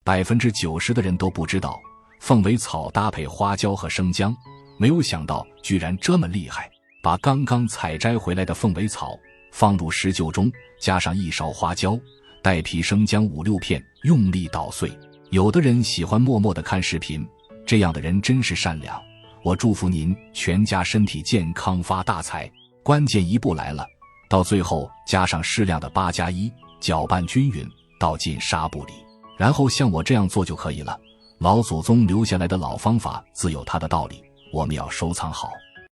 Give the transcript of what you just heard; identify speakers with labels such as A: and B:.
A: 90%的人都不知道凤尾草搭配花椒和生姜，没有想到居然这么厉害。把刚刚采摘回来的凤尾草放入石臼中，加上1勺花椒，带皮生姜5、6片，用力捣碎。有的人喜欢默默地看视频，这样的人真是善良。我祝福您全家身体健康发大财。关键一步来了，到最后加上适量的8+1，搅拌均匀，倒进纱布里，然后像我这样做就可以了。老祖宗留下来的老方法自有它的道理，我们要收藏好。